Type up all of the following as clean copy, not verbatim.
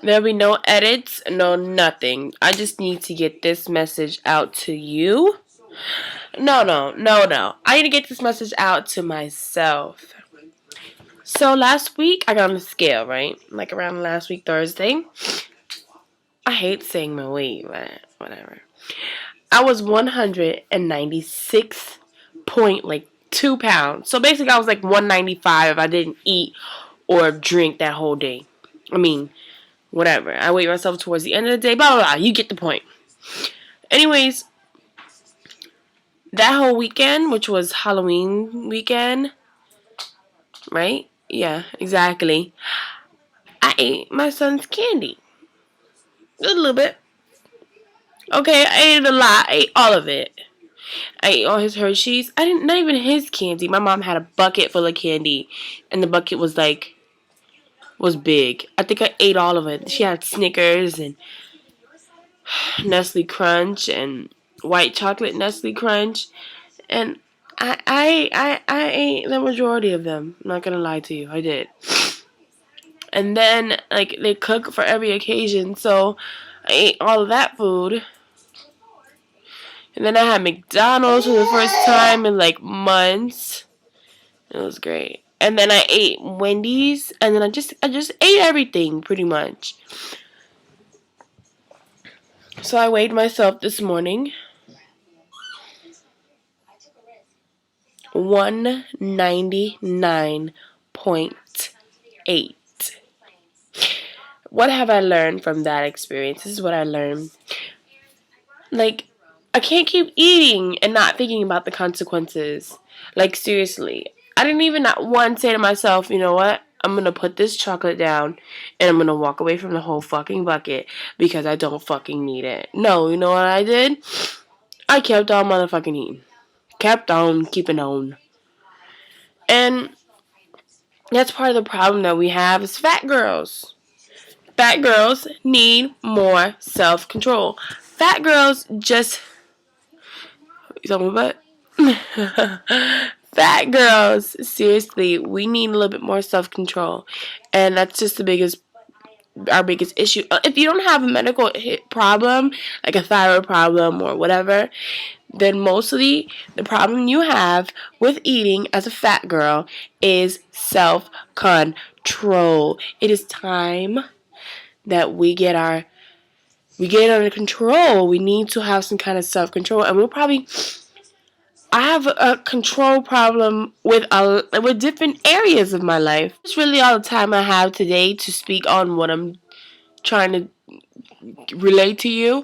There'll be no edits, no nothing. I just need to get this message out to you. No. I need to get this message out to myself. So last week I got on the scale, right? Like around last week Thursday. I hate saying my weight, but whatever. I was 196 point like 2 pounds. So basically I was like 195 if I didn't eat or drink that whole day. I mean, whatever. I weighed myself towards the end of the day, blah blah blah. You get the point. Anyways, that whole weekend, which was Halloween weekend, right? Yeah, exactly. I ate my son's candy. A little bit. Okay, I ate it a lot. I ate all of it. I ate all his Hershey's. Not even his candy. My mom had a bucket full of candy, and the bucket was big. I think I ate all of it. She had Snickers and Nestle Crunch and white chocolate Nestle Crunch, and I ate the majority of them. I'm not gonna lie to you, I did. And then like they cook for every occasion, so I ate all of that food. And then I had McDonald's for the first time in like months. It was great. And then I ate Wendy's, and then I just ate everything pretty much. So I weighed myself this morning. 199.8. What have I learned from that experience? This is what I learned. Like, I can't keep eating and not thinking about the consequences. Like, seriously. I didn't even not once say to myself, you know what? I'm going to put this chocolate down and I'm going to walk away from the whole fucking bucket because I don't fucking need it. No, you know what I did? I kept on motherfucking eating. Kept on keeping on. And that's part of the problem that we have is fat girls. Fat girls need more self-control. Fat girls just... You talking about butt? Fat girls, seriously, we need a little bit more self-control. And that's just our biggest issue. If you don't have a medical problem, like a thyroid problem or whatever, then mostly the problem you have with eating as a fat girl is self-control. It is time that we get it under control. We need to have some kind of self-control, and I have a control problem with different areas of my life. It's really all the time I have today to speak on what I'm trying to relate to you.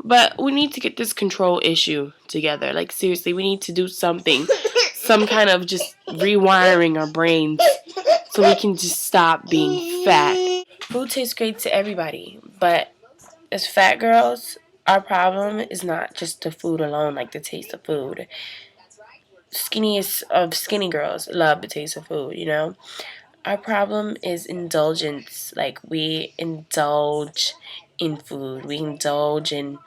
But we need to get this control issue together. Like, seriously, we need to do something. Some kind of just rewiring our brains so we can just stop being fat. Food tastes great to everybody, but as fat girls, our problem is not just the food alone, like the taste of food. Skinniest of skinny girls love the taste of food, you know? Our problem is indulgence. Like, we indulge in food. We indulge in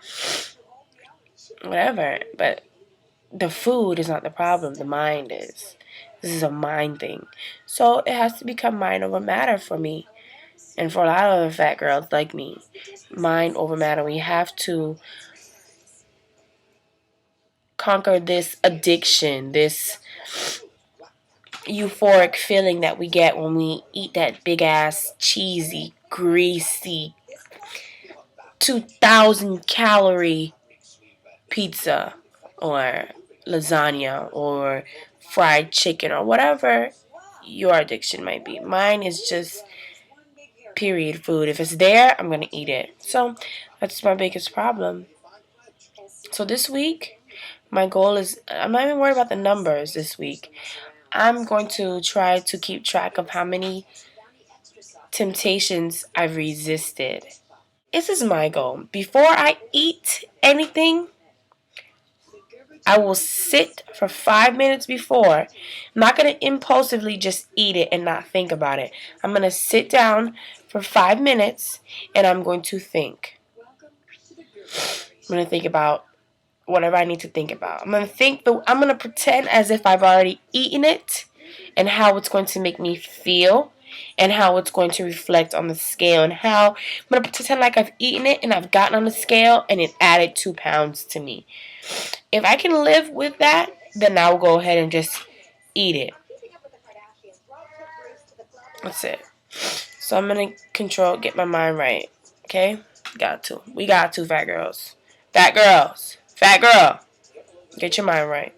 whatever. But the food is not the problem. The mind is. This is a mind thing. So it has to become mind over matter for me. And for a lot of other fat girls like me. Mind over matter. We have to conquer this addiction, this euphoric feeling that we get when we eat that big ass cheesy, greasy, 2,000 calorie pizza or lasagna or fried chicken or whatever your addiction might be. Mine is just period food. If it's there, I'm gonna eat it. So that's my biggest problem. So this week, my goal is, I'm not even worried about the numbers this week. I'm going to try to keep track of how many temptations I've resisted. This is my goal. Before I eat anything, I will sit for 5 minutes before. I'm not going to impulsively just eat it and not think about it. I'm going to sit down for 5 minutes and I'm going to think. I'm going to think about whatever I need to think about. I'm going to pretend as if I've already eaten it and how it's going to make me feel. and how it's going to reflect on the scale, and how I'm going to pretend like I've eaten it and I've gotten on the scale and it added 2 pounds to me. If I can live with that, then I'll go ahead and just eat it. That's it. So I'm going to get my mind right. Okay? Got to. We got to, fat girls. Fat girls. Fat girl. Get your mind right.